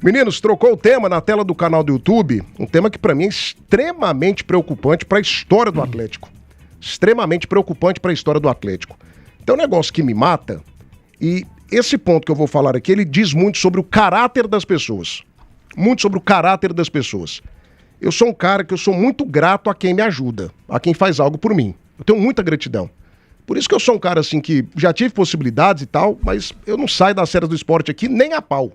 Meninos, trocou o tema na tela do canal do YouTube, um tema que pra mim é extremamente preocupante para a história do Atlético. Extremamente preocupante para a história do Atlético. Então é um negócio que me mata, e esse ponto que eu vou falar aqui, ele diz muito sobre o caráter das pessoas. Muito sobre o caráter das pessoas. Eu sou um cara que eu sou muito grato a quem me ajuda, a quem faz algo por mim. Eu tenho muita gratidão. Por isso que eu sou um cara assim que já tive possibilidades e tal, mas eu não saio das séries do esporte aqui nem a pau.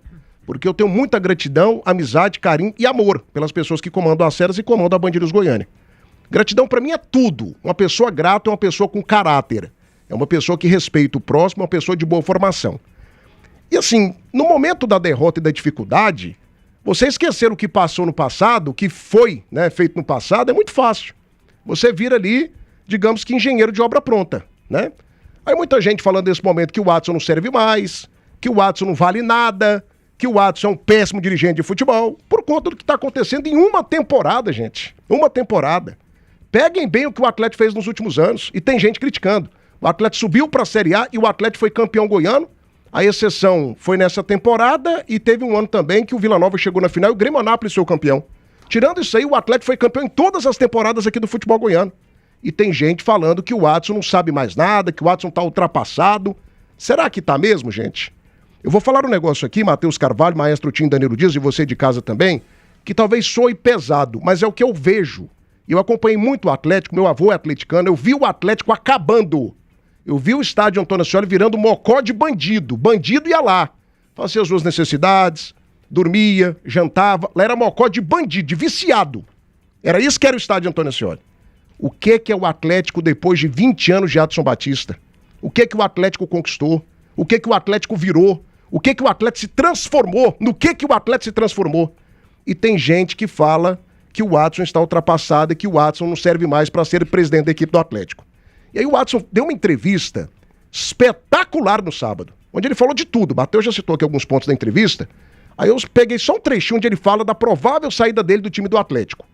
Porque eu tenho muita gratidão, amizade, carinho e amor pelas pessoas que comandam as séries e comandam a Band News Goiânia. Gratidão pra mim é tudo. Uma pessoa grata é uma pessoa com caráter. É uma pessoa que respeita o próximo, uma pessoa de boa formação. E assim, no momento da derrota e da dificuldade, você esquecer o que passou no passado, o que foi, né, feito no passado, é muito fácil. Você vira ali, digamos que engenheiro de obra pronta, né? Aí muita gente falando nesse momento que o Watson não serve mais, que o Watson não vale nada, que o Watson é um péssimo dirigente de futebol, por conta do que está acontecendo em uma temporada, gente. Uma temporada. Peguem bem o que o Atlético fez nos últimos anos, e tem gente criticando. O Atlético subiu para a Série A e o Atlético foi campeão goiano. A exceção foi nessa temporada e teve um ano também que o Vila Nova chegou na final e o Grêmio Anápolis foi o campeão. Tirando isso aí, o Atlético foi campeão em todas as temporadas aqui do futebol goiano. E tem gente falando que o Watson não sabe mais nada, que o Watson tá ultrapassado. Será que tá mesmo, gente? Eu vou falar um negócio aqui, Matheus Carvalho, Maestro Tim, Danilo Dias e você de casa também, que talvez soe pesado, mas é o que eu vejo. Eu acompanhei muito o Atlético, meu avô é atleticano, eu vi o Atlético acabando. Eu vi o estádio Antônio Ascioli virando mocó de bandido. Bandido ia lá, fazia as suas necessidades, dormia, jantava. Lá era mocó de bandido, de viciado. Era isso que era o estádio Antônio Ascioli. O que é o Atlético depois de 20 anos de Adson Batista? O que o Atlético conquistou? O que o Atlético virou? O que o Atlético se transformou? No que o Atlético se transformou? E tem gente que fala que o Watson está ultrapassado e que o Watson não serve mais para ser presidente da equipe do Atlético. E aí o Watson deu uma entrevista espetacular no sábado, onde ele falou de tudo. Matheus já citou aqui alguns pontos da entrevista. Aí eu peguei só um trechinho onde ele fala da provável saída dele do time do Atlético.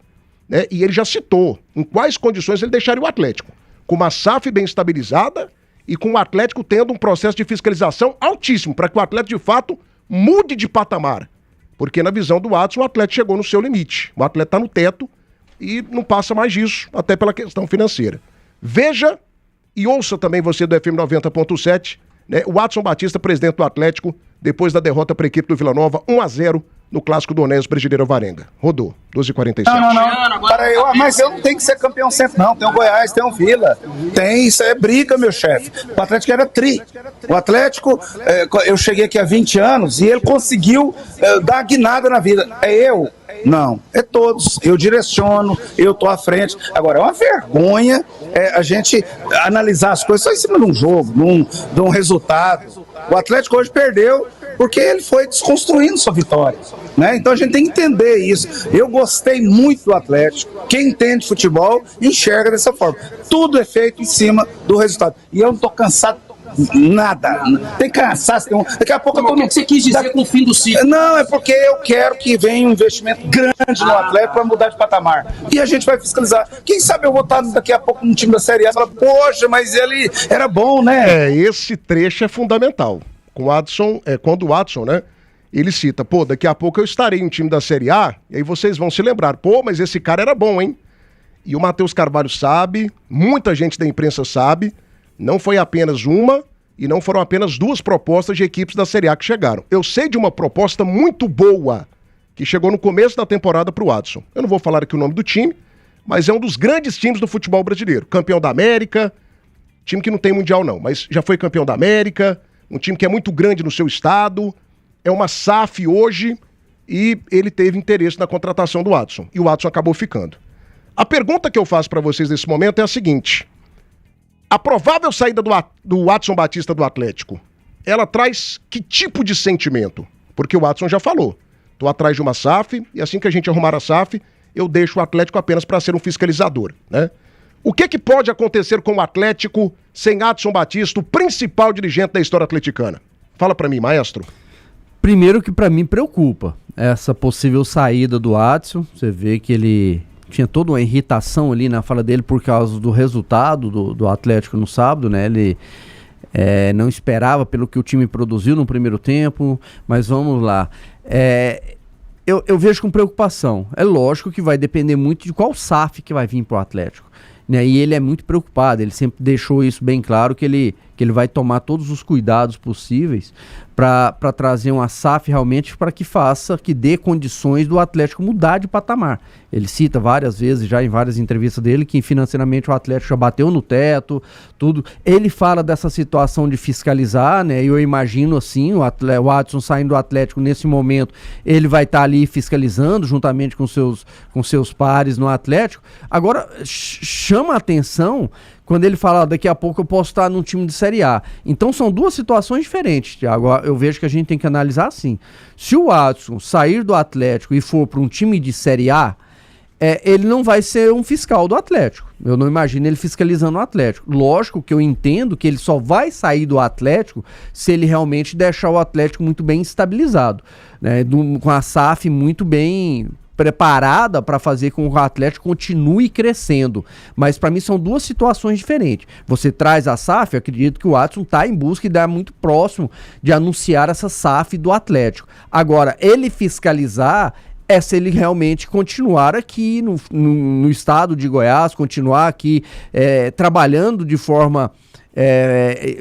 Né? E ele já citou em quais condições ele deixaria o Atlético. Com uma SAF bem estabilizada e com o Atlético tendo um processo de fiscalização altíssimo, para que o Atlético de fato mude de patamar. Porque na visão do Watson, o Atlético chegou no seu limite. O Atlético está no teto e não passa mais disso, até pela questão financeira. Veja e ouça também você do FM 90.7, né? O Adson Batista, presidente do Atlético, depois da derrota para a equipe do Vila Nova, 1-0 no clássico do Onésio Brasileiro Alvarenga. Rodou, 12h47. Não. Mas eu não tenho que ser campeão sempre, não. Tem o Goiás, tem o Vila. Tem, isso é briga, meu chefe. O Atlético era tri. O Atlético, eu cheguei aqui há 20 anos e ele conseguiu dar guinada na vida. É eu? Não, é todos. Eu direciono, eu tô à frente. Agora, é uma vergonha a gente analisar as coisas só em cima de um jogo, de um resultado. O Atlético hoje perdeu porque ele foi desconstruindo sua vitória, né? Então a gente tem que entender isso. Eu gostei muito do Atlético. Quem entende futebol enxerga dessa forma. Tudo é feito em cima do resultado. E eu não tô cansado nada. Tem cansaço. Daqui a pouco eu tô... O que você quis dizer com o fim do ciclo? Não, é porque eu quero que venha um investimento grande no Atlético para mudar de patamar. E a gente vai fiscalizar. Quem sabe eu vou estar daqui a pouco no time da Série A e falar, poxa, mas ele era bom, né? Esse trecho é fundamental. Com o Adson, quando o Adson, né, ele cita, daqui a pouco eu estarei em um time da Série A, e aí vocês vão se lembrar, mas esse cara era bom, hein? E o Matheus Carvalho sabe, muita gente da imprensa sabe, não foi apenas uma e não foram apenas duas propostas de equipes da Série A que chegaram. Eu sei de uma proposta muito boa que chegou no começo da temporada para o Adson. Eu não vou falar aqui o nome do time, mas é um dos grandes times do futebol brasileiro. Campeão da América, time que não tem mundial não, mas já foi campeão da América, um time que é muito grande no seu estado, é uma SAF hoje e ele teve interesse na contratação do Adson. E o Adson acabou ficando. A pergunta que eu faço para vocês nesse momento é a seguinte: a provável saída do Adson Batista do Atlético, ela traz que tipo de sentimento? Porque o Adson já falou, tô atrás de uma SAF e assim que a gente arrumar a SAF, eu deixo o Atlético apenas para ser um fiscalizador, né? O que pode acontecer com o Atlético sem Adson Batista, o principal dirigente da história atleticana? Fala pra mim, maestro. Primeiro que pra mim preocupa essa possível saída do Adson. Você vê que ele tinha toda uma irritação ali na fala dele por causa do resultado do Atlético no sábado, né? Ele não esperava pelo que o time produziu no primeiro tempo, mas vamos lá. eu vejo com preocupação. É lógico que vai depender muito de qual SAF que vai vir pro Atlético. Né? E ele é muito preocupado, ele sempre deixou isso bem claro, que ele vai tomar todos os cuidados possíveis para trazer uma SAF realmente para que dê condições do Atlético mudar de patamar. Ele cita várias vezes, já em várias entrevistas dele, que financeiramente o Atlético já bateu no teto, tudo. Ele fala dessa situação de fiscalizar, né? E eu imagino assim, o Adson saindo do Atlético nesse momento, ele vai estar ali fiscalizando juntamente com seus pares no Atlético. Agora, chama a atenção quando ele fala, daqui a pouco eu posso estar num time de Série A. Então são duas situações diferentes, Thiago. Eu vejo que a gente tem que analisar assim. Se o Adson sair do Atlético e for para um time de Série A, ele não vai ser um fiscal do Atlético. Eu não imagino ele fiscalizando o Atlético. Lógico que eu entendo que ele só vai sair do Atlético se ele realmente deixar o Atlético muito bem estabilizado, né? Com a SAF muito bem preparada para fazer com que o Atlético continue crescendo. Mas para mim são duas situações diferentes. Você traz a SAF, eu acredito que o Adson está em busca e dá muito próximo de anunciar essa SAF do Atlético. Agora, ele fiscalizar é se ele realmente continuar aqui no estado de Goiás, continuar aqui trabalhando de forma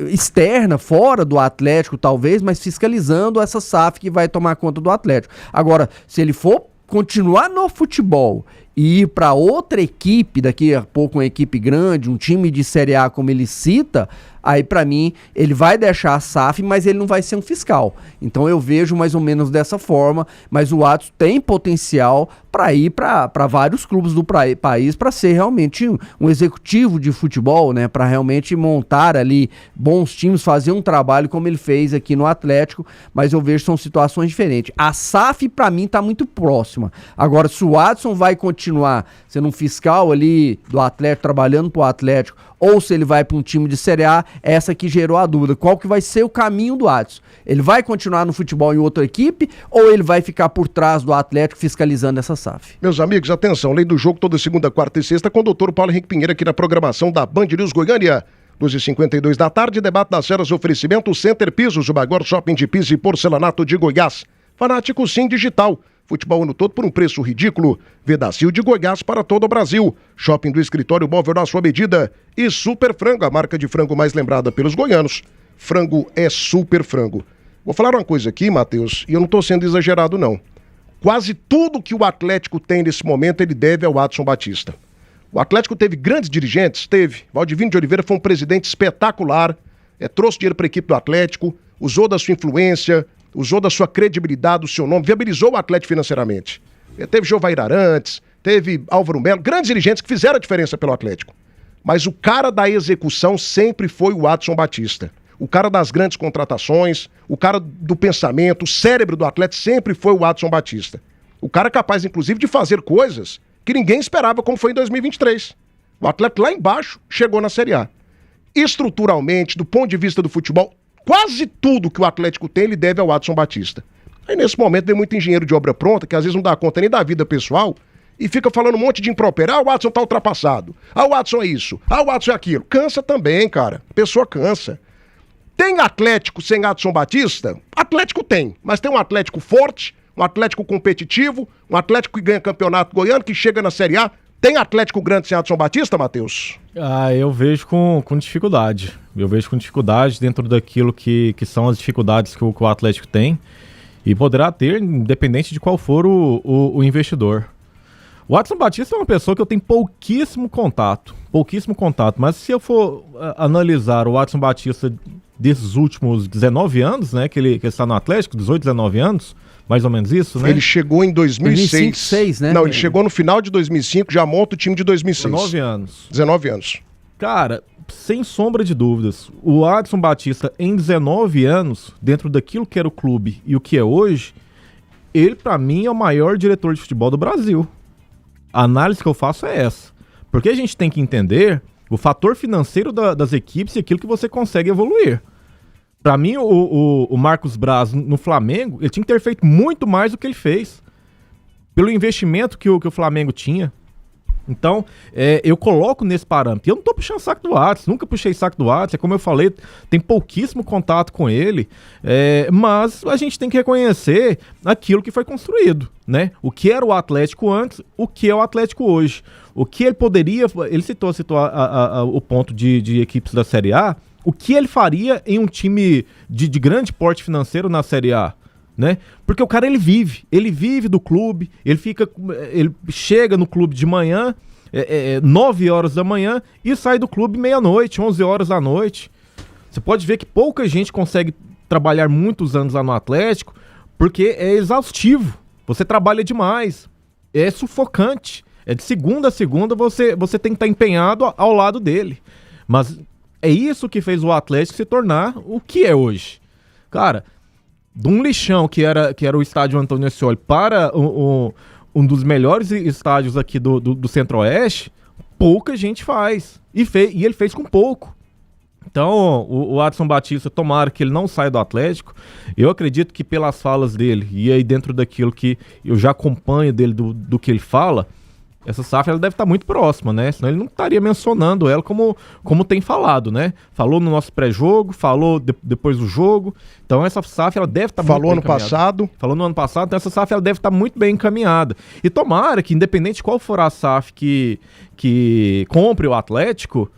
externa, fora do Atlético talvez, mas fiscalizando essa SAF que vai tomar conta do Atlético. Agora, se ele for continuar no futebol e ir para outra equipe, daqui a pouco uma equipe grande, um time de Série A como ele cita, aí para mim ele vai deixar a SAF, mas ele não vai ser um fiscal. Então eu vejo mais ou menos dessa forma, mas o Adson tem potencial para ir para vários clubes do país para ser realmente um executivo de futebol, né? Para realmente montar ali bons times, fazer um trabalho como ele fez aqui no Atlético, mas eu vejo que são situações diferentes. A SAF para mim tá muito próxima. Agora, se o Adson vai continuar sendo um fiscal ali do Atlético, trabalhando pro Atlético, ou se ele vai para um time de Série A, essa que gerou a dúvida. Qual que vai ser o caminho do Adson? Ele vai continuar no futebol em outra equipe ou ele vai ficar por trás do Atlético fiscalizando essa SAF? Meus amigos, atenção, Lei do Jogo toda segunda, quarta e sexta com o doutor Paulo Henrique Pinheiro aqui na programação da Band News Goiânia. 2h52 da tarde, debate das feras, oferecimento Center Pisos, o maior shopping de piso e porcelanato de Goiás. Fanático Sim Digital. Futebol ano todo por um preço ridículo. Vedacil de Goiás para todo o Brasil. Shopping do Escritório Móvel na sua medida. E Super Frango, a marca de frango mais lembrada pelos goianos. Frango é Super Frango. Vou falar uma coisa aqui, Matheus, e eu não estou sendo exagerado, não. Quase tudo que o Atlético tem nesse momento, ele deve ao Adson Batista. O Atlético teve grandes dirigentes? Teve. Valdivino de Oliveira foi um presidente espetacular. Trouxe dinheiro para a equipe do Atlético, usou da sua influência, usou da sua credibilidade, do seu nome, viabilizou o Atlético financeiramente. Teve Jovair Arantes, teve Álvaro Melo, grandes dirigentes que fizeram a diferença pelo Atlético. Mas o cara da execução sempre foi o Adson Batista. O cara das grandes contratações, o cara do pensamento, o cérebro do Atlético sempre foi o Adson Batista. O cara capaz, inclusive, de fazer coisas que ninguém esperava, como foi em 2023. O Atlético lá embaixo chegou na Série A. Estruturalmente, do ponto de vista do futebol, quase tudo que o Atlético tem, ele deve ao Adson Batista. Aí nesse momento tem muito engenheiro de obra pronta, que às vezes não dá conta nem da vida pessoal, e fica falando um monte de impropério. O Adson tá ultrapassado. O Adson é isso. O Adson é aquilo. Cansa também, cara. A pessoa cansa. Tem Atlético sem Adson Batista? Atlético tem, mas tem um Atlético forte, um Atlético competitivo, um Atlético que ganha campeonato goiano, que chega na Série A. Tem Atlético grande sem Adson Batista, Matheus? Eu vejo com dificuldade. Eu vejo com dificuldade dentro daquilo que são as dificuldades que o Atlético tem. E poderá ter, independente de qual for o investidor. O Adson Batista é uma pessoa que eu tenho pouquíssimo contato. Mas se eu for analisar o Adson Batista desses últimos 19 anos, né, que ele está no Atlético, 18, 19 anos, mais ou menos isso, né? Ele chegou em 2006, né? Não, ele chegou no final de 2005, já monta o time de 2006. 19 anos. Cara, sem sombra de dúvidas, o Adson Batista em 19 anos, dentro daquilo que era o clube e o que é hoje, ele pra mim é o maior diretor de futebol do Brasil. A análise que eu faço é essa. Porque a gente tem que entender o fator financeiro das equipes e aquilo que você consegue evoluir. Pra mim, o Marcos Braz no Flamengo, ele tinha que ter feito muito mais do que ele fez. Pelo investimento que o Flamengo tinha. Então, eu coloco nesse parâmetro. Eu não tô puxando saco do Watson, nunca puxei saco do Watson. Como eu falei, tem pouquíssimo contato com ele. Mas a gente tem que reconhecer aquilo que foi construído, né? O que era o Atlético antes, o que é o Atlético hoje. O que ele poderia... Ele citou o ponto de equipes da Série A. O que ele faria em um time de grande porte financeiro na Série A? Né? Porque o cara ele vive do clube, ele chega no clube de manhã, 9 horas da manhã e sai do clube meia-noite, 11 horas da noite. Você pode ver que pouca gente consegue trabalhar muitos anos lá no Atlético, porque é exaustivo, você trabalha demais, é sufocante, de segunda a segunda você tem que estar empenhado ao lado dele. Mas é isso que fez o Atlético se tornar o que é hoje. Cara, de um lixão que era o estádio Antônio Ascioli para um dos melhores estádios aqui do Centro-Oeste, pouca gente faz. E ele fez com pouco. Então, o Adson Batista, tomara que ele não saia do Atlético. Eu acredito que pelas falas dele, e aí dentro daquilo que eu já acompanho dele, do que ele fala, essa SAF ela deve estar muito próxima, né? Senão ele não estaria mencionando ela como tem falado, né? Falou no nosso pré-jogo, falou depois do jogo. Então essa SAF ela deve estar muito bem encaminhada. Falou no ano passado, então essa SAF ela deve estar muito bem encaminhada. E tomara que, independente de qual for a SAF que compre o Atlético,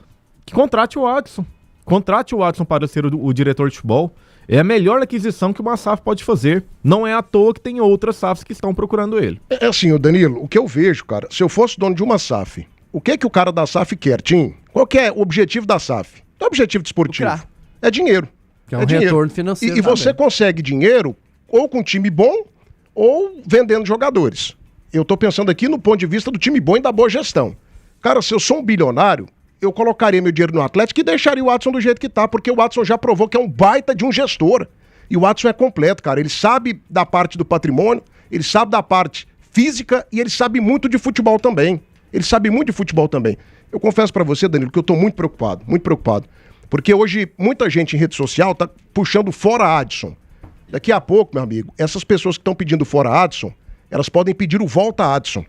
que contrate o Watson. Contrate o Watson para ser o diretor de futebol. É a melhor aquisição que uma SAF pode fazer. Não é à toa que tem outras SAFs que estão procurando ele. É assim, o Danilo, o que eu vejo, cara, se eu fosse dono de uma SAF, o que o cara da SAF quer, Tim? Qual que é o objetivo da SAF? Não é objetivo desportivo. É dinheiro. Que é um retorno financeiro. E você consegue dinheiro ou com um time bom ou vendendo jogadores. Eu tô pensando aqui no ponto de vista do time bom e da boa gestão. Cara, se eu sou um bilionário, eu colocaria meu dinheiro no Atlético e deixaria o Watson do jeito que tá, porque o Watson já provou que é um baita de um gestor. E o Watson é completo, cara. Ele sabe da parte do patrimônio, ele sabe da parte física e ele sabe muito de futebol também. Eu confesso pra você, Danilo, que eu tô muito preocupado. Porque hoje muita gente em rede social tá puxando fora Adson. Daqui a pouco, meu amigo, essas pessoas que estão pedindo fora Adson, elas podem pedir o volta Adson.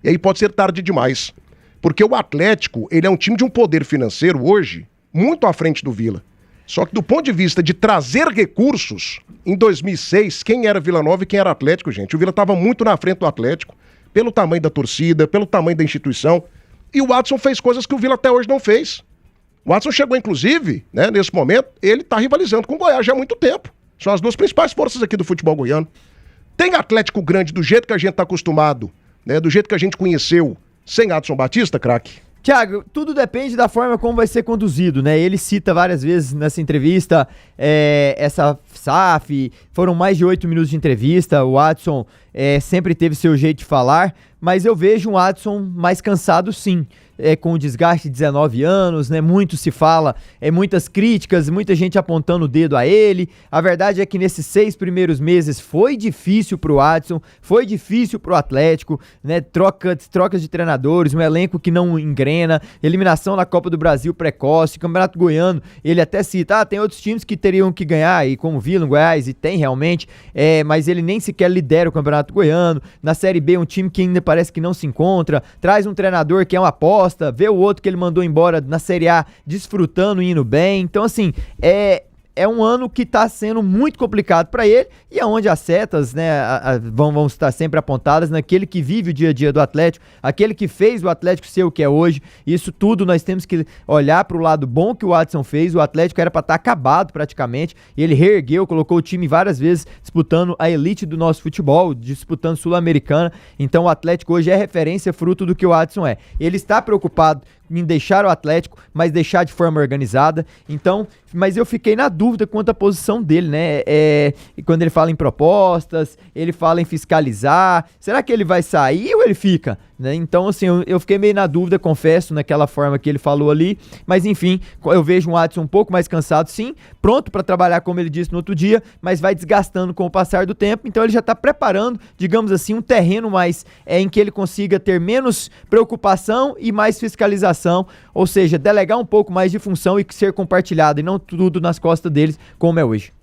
E aí pode ser tarde demais. Porque o Atlético, ele é um time de um poder financeiro hoje muito à frente do Vila. Só que do ponto de vista de trazer recursos, em 2006, quem era Vila Nova e quem era Atlético, gente? O Vila estava muito na frente do Atlético, pelo tamanho da torcida, pelo tamanho da instituição. E o Watson fez coisas que o Vila até hoje não fez. O Watson chegou, inclusive, né, nesse momento, ele está rivalizando com o Goiás já há muito tempo. São as duas principais forças aqui do futebol goiano. Tem Atlético grande do jeito que a gente está acostumado, né, do jeito que a gente conheceu, sem Adson Batista, craque? Thiago, tudo depende da forma como vai ser conduzido, né? Ele cita várias vezes nessa entrevista essa SAF, foram mais de 8 minutos de entrevista, o Adson sempre teve seu jeito de falar, mas eu vejo um Adson mais cansado sim, com o desgaste de 19 anos, né? Muito se fala, muitas críticas, muita gente apontando o dedo a ele. A verdade é que nesses 6 primeiros meses foi difícil pro Adson, foi difícil pro Atlético, né? Trocas de treinadores, um elenco que não engrena, eliminação na Copa do Brasil precoce, Campeonato Goiano, ele até cita, tem outros times que teriam que ganhar, e como Vila, Goiás, e tem realmente, mas ele nem sequer lidera o Campeonato Goiano. Na Série B, um time que ainda parece que não se encontra, traz um treinador que é uma aposta, vê o outro que ele mandou embora na Série A desfrutando e indo bem. Então, assim, é um ano que tá sendo muito complicado para ele e é onde as setas, né, vão estar sempre apontadas naquele que vive o dia a dia do Atlético, aquele que fez o Atlético ser o que é hoje. Isso tudo nós temos que olhar para o lado bom que o Adson fez. O Atlético era para estar acabado praticamente e ele reergueu, colocou o time várias vezes disputando a elite do nosso futebol, disputando Sul-Americana. Então o Atlético hoje é referência, fruto do que o Adson é. Ele está preocupado em deixar o Atlético, mas deixar de forma organizada. Então, mas eu fiquei na dúvida quanto à posição dele, né? Quando ele fala em propostas, ele fala em fiscalizar, será que ele vai sair ou ele fica? Né? Então, assim, eu fiquei meio na dúvida, confesso, naquela forma que ele falou ali, mas enfim, eu vejo um Adson um pouco mais cansado, sim, pronto para trabalhar, como ele disse no outro dia, mas vai desgastando com o passar do tempo. Então ele já está preparando, digamos assim, um terreno mais em que ele consiga ter menos preocupação e mais fiscalização, ou seja, delegar um pouco mais de função e ser compartilhado e não tudo nas costas deles, como é hoje.